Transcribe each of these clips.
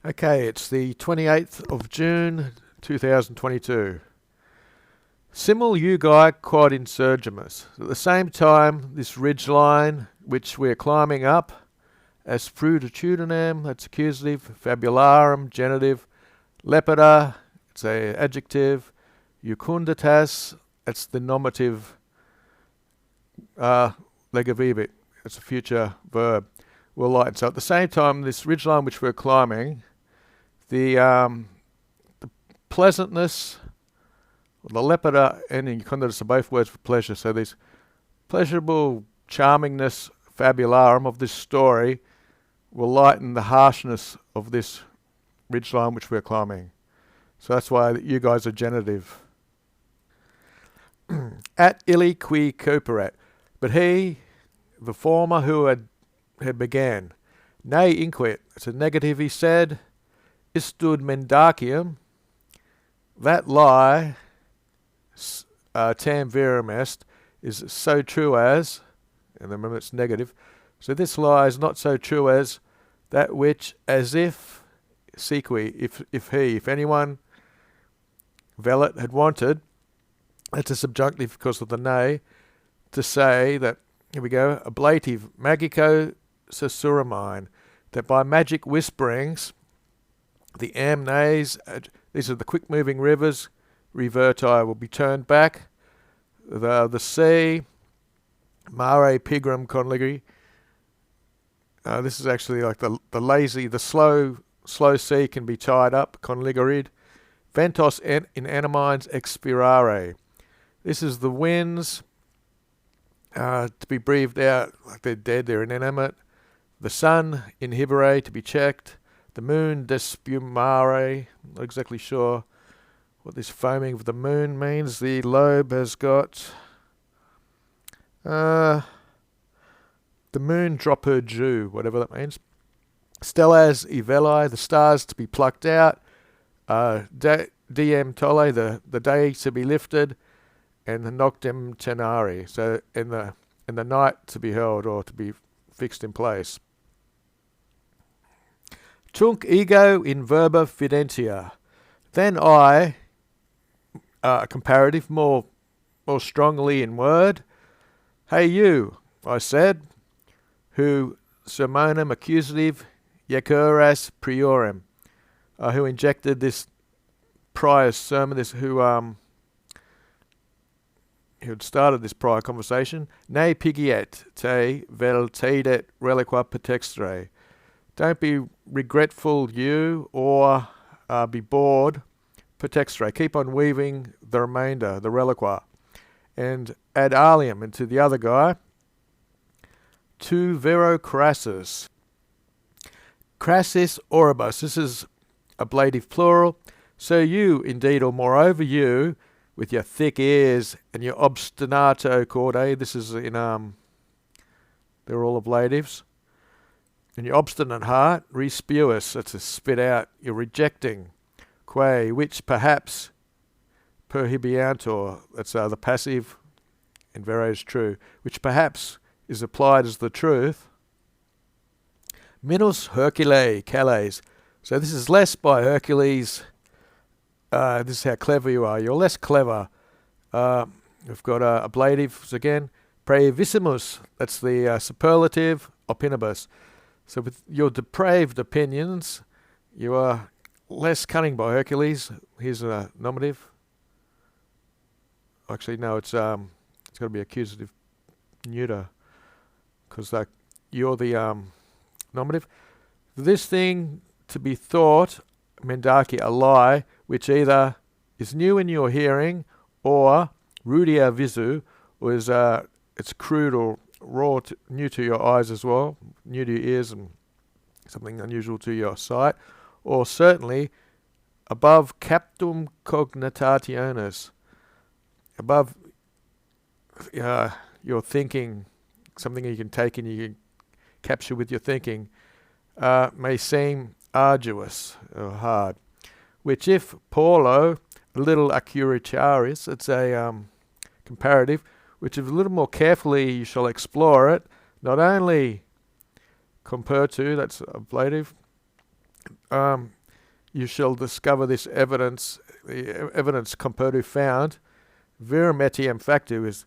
Okay, it's the 28th of June 2022. Simul Eugae quod insurgimus. At the same time, this ridge line which we're climbing up, aspruditudinem, that's accusative, fabularum, genitive, lepida, it's a adjective, jucunditas, that's the nominative, legavivit, it's a future verb. Will lighten. So at the same time, this ridgeline which we're climbing, the pleasantness, the lepida and jucunditas are both words for pleasure. So this pleasurable charmingness, fabularum of this story will lighten the harshness of this ridgeline which we're climbing. So that's why you guys are genitive. At illi qui cooperat. But he, the former who had began. Ne inquit. It's a negative, he said. Istud mendacium. That lie, tam verum est, is so true as, and remember it's negative, so this lie is not so true as that which, as if, sequi, if anyone, velit, had wanted, that's a subjunctive because of the ne, to say that, here we go, ablative, magico susurramine, that by magic whisperings, the amnes, these are the quick-moving rivers, reverti, will be turned back. The sea, mare pigrum conligri. This is actually like the lazy, the slow sea can be tied up, conligerid. Ventos in animines expirare. This is the winds to be breathed out like they're dead, they're inanimate. The sun inhibere, to be checked. The moon despumare, not exactly sure what this foaming of the moon means. The lobe has got the moon drop her dew, whatever that means. Stellas evelli, the stars to be plucked out. Diem tolle, the day to be lifted, and the noctem tenari, so in the night to be held or to be fixed in place. Tunc ego in verba fidentia. Then I, comparative, more strongly in word. Hey you, I said, who sermonum accusative yecuras priorem, who injected this prior sermon, this who had started this prior conversation. Ne pigiet te vel tedet reliqua petextre. Don't be regretful, you, or be bored. Petextre. Keep on weaving the remainder, the reliqua. And ad alium, and to the other guy, tu vero crassus. Crassus oribus. This is ablative plural. So you, indeed, or moreover you, with your thick ears and your obstinato corde, this is in, they're all ablatives. And your obstinate heart, respuous, that's to spit out, you're rejecting, quae, which perhaps, perhibiantor, that's the passive, and vero is true, which perhaps is applied as the truth. Minus Hercule Calais. So this is less by Hercules. This is how clever you are. You're less clever. We've got ablatives again. Praevissimus, that's the superlative, opinibus. So with your depraved opinions, you are less cunning by Hercules. Here's a nominative. Actually, no, it's got to be accusative neuter, because you're the nominative. This thing to be thought, mendaci, a lie, which either is new in your hearing, or rudia visu, or is it's crude or raw, new to your eyes as well, new to your ears, and something unusual to your sight, or certainly above captum cognitationis, above your thinking, something you can take and you can capture with your thinking, may seem arduous or hard, which if paulo, a little accuritaris, it's a comparative, which if a little more carefully you shall explore it, not only compare to, that's ablative, you shall discover this evidence, the evidence compertu found, verum etiam factu is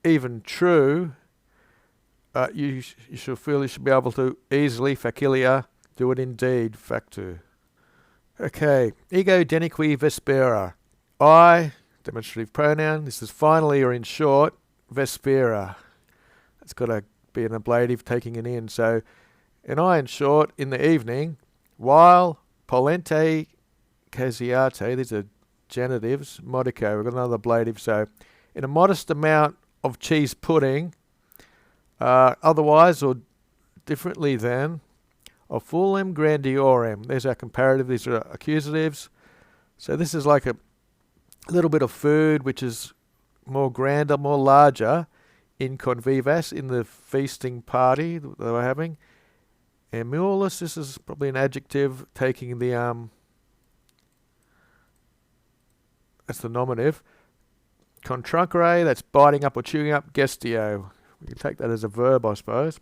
even true. You should feel you should be able to easily, facilia, do it indeed, factu. Okay, ego deniqui vespera. I, demonstrative pronoun, this is finally or in short, vespera. It's got to be an ablative taking it in. So, and I in short, in the evening, while polente casiate, these are genitives, modico, we've got another ablative. So, in a modest amount of cheese pudding, otherwise or differently than, offulem grandiorem. There's our comparative, these are accusatives. So this is like a little bit of food which is more grander, more larger in convivas, in the feasting party that they were having. Emulus, this is probably an adjective taking the, that's the nominative. Contrancere, that's biting up or chewing up. Gestio, we can take that as a verb, I suppose.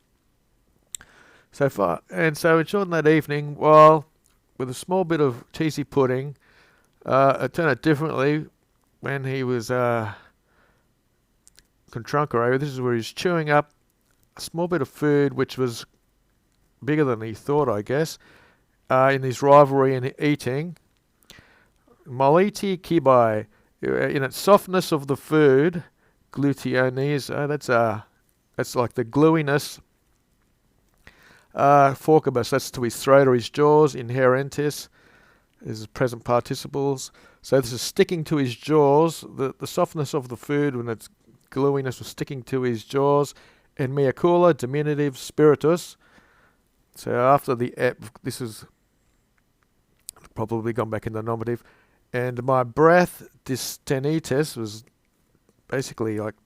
So far, and so in short, in that evening, while with a small bit of cheesy pudding, it turned out differently when he was contrancere. This is where he's chewing up a small bit of food which was bigger than he thought, I guess, in his rivalry in eating. Moliti kibai, in its softness of the food, gluteones, that's like the gluiness. Forcibus, that's to his throat or his jaws. Inherentis is present participles. So this is sticking to his jaws. The softness of the food when its gluiness was sticking to his jaws. And meacula, diminutive, spiritus. So after the this is probably gone back in the nominative. And my breath, distenitis, was basically like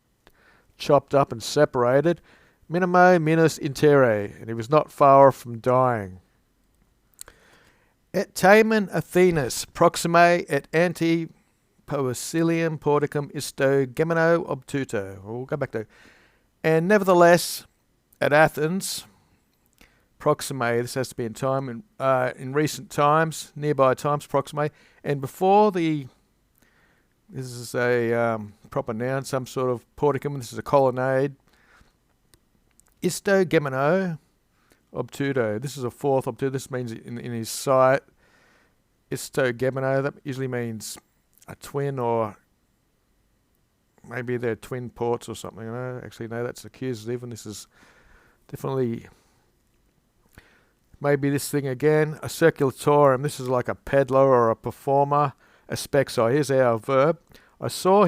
chopped up and separated. Minimo minus intere, and he was not far from dying. Et tamen Athenas, proxime et anti poecilium porticum isto gemino obtuto. We'll go back to. And nevertheless, at Athens, proxime, this has to be in time, in recent times, nearby times, proxime, and before the, this is a proper noun, some sort of porticum, this is a colonnade. Isto gemino obtudo. This is a fourth obtudo. This means in his sight. Isto gemino. That usually means a twin, or maybe they're twin ports or something. Actually, no, that's accusative, and this is definitely maybe this thing again. A circulatorum. This is like a peddler or a performer. A spexo. Here's our verb. I saw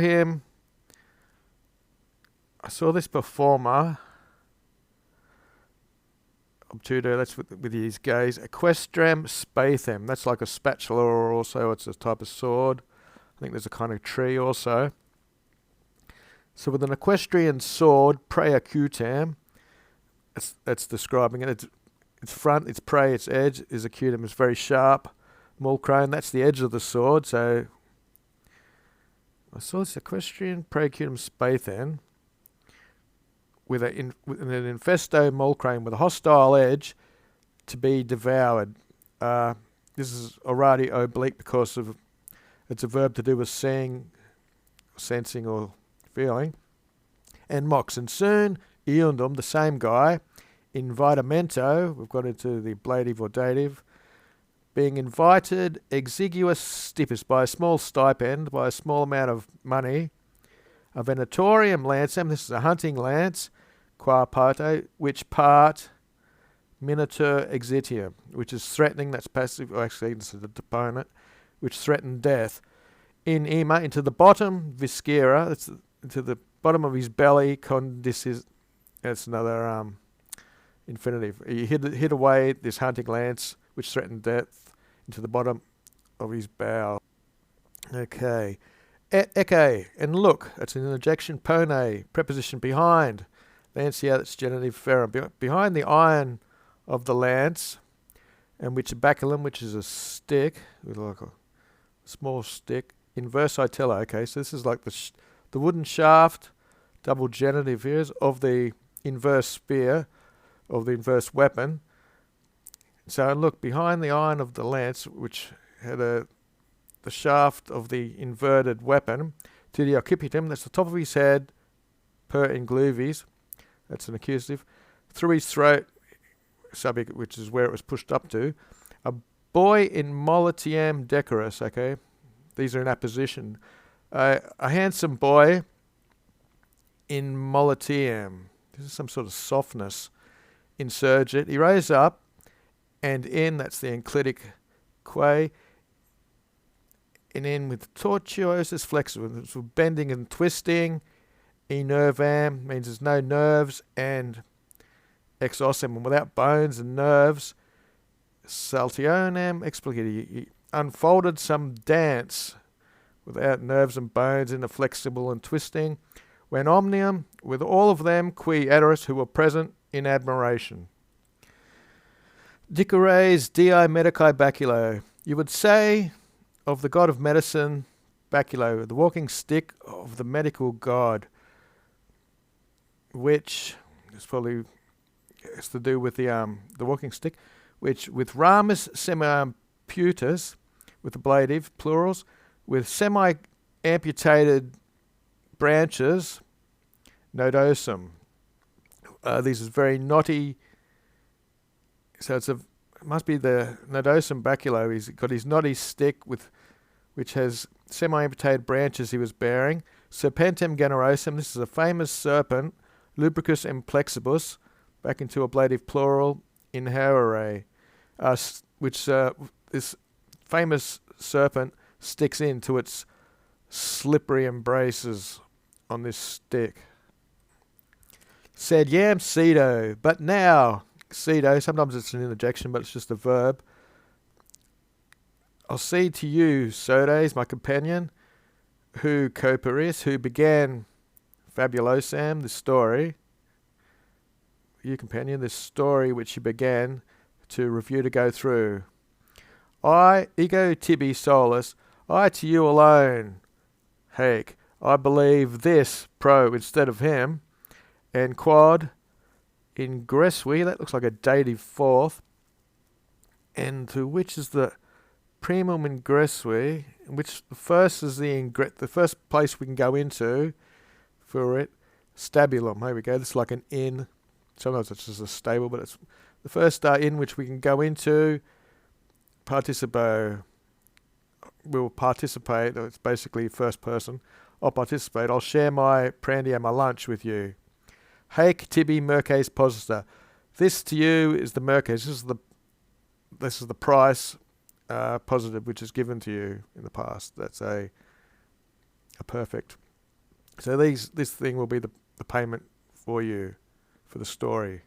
this performer. Obtudo, that's with his gaze. Equestram spathem, that's like a spatula, or also it's a type of sword. I think there's a kind of tree also. So with an equestrian sword, preacutam, that's describing it. Its front, its prey, its edge is acutum, it's very sharp. Mulcrone, that's the edge of the sword. So I saw this equestrian preacutum spathem. With an infesto mulcrane with a hostile edge to be devoured. This is already oblique because of it's a verb to do with seeing, sensing or feeling. And mox. And soon, eundum, the same guy, invitamento, we've got into the ablative or dative, being invited exiguus stipus, by a small stipend, by a small amount of money, a venatorium lancem, this is a hunting lance, qua parte, which part minatur exitium, which is threatening, that's passive, or actually this is the deponent, which threatened death. In ema, into the bottom, viscera, that's into the bottom of his belly, condicis, that's another infinitive. He hid away this hunting lance, which threatened death, into the bottom of his bowel. Okay. Eke, and look, that's an interjection. Pone, preposition behind. Lancia, that's genitive ferrum. Behind the iron of the lance, and which baculum, which is a stick, with like a small stick. Inverse itella, okay, so this is like the wooden shaft, double genitive here, of the inverse spear, of the inverse weapon. So look, behind the iron of the lance, which had the shaft of the inverted weapon, to the occipitum, that's the top of his head, per ingluvis, that's an accusative, through his throat, subject, which is where it was pushed up to, a boy in molitiam decorus, okay? These are in apposition. A handsome boy in molitiam. This is some sort of softness. Insurgit. He rose up, and in, that's the enclitic quae, and in with tortuosus flexible, so bending and twisting. Enervam means there's no nerves, and ex ossem, without bones and nerves. Saltionem explicati, he unfolded some dance without nerves and bones in the flexible and twisting. When omnium, with all of them, qui adoris, who were present in admiration. Dicores di medici baculo. You would say of the god of medicine, baculo, the walking stick of the medical god, which is probably has to do with the walking stick, which with ramus semi-amputus, with the ablative plurals, with semi-amputated branches, nodosum. This is very knotty. So it must be the nodosum baculo. He's got his knotty stick which has semi-amputated branches he was bearing. Serpentem generosum. This is a famous serpent. Lubricus implexibus, back into ablative plural, inherere, which this famous serpent sticks into its slippery embraces on this stick. Said yam cedo, but now cedo, sometimes it's an interjection, but it's just a verb. I'll cede to you, Sodes, my companion, who Curtius, who began Fabulosam, this story, you companion, this story which you began to review, to go through. I, ego tibi solus, I to you alone, Hake, I believe this, pro, instead of him, and quad, in Greswi, that looks like a dative fourth, and to which is the primum in Greswi, which the first is the first place we can go into for it, stabulum. Here we go. This is like an inn. Sometimes it's just a stable, but it's the first inn which we can go into. Participo. We'll participate. It's basically first person. I'll participate. I'll share my prandium, my lunch with you. Haec tibi merces posita. This to you is the merces. This is the price positive which is given to you in the past. That's a perfect. So this thing will be the payment for you for the story.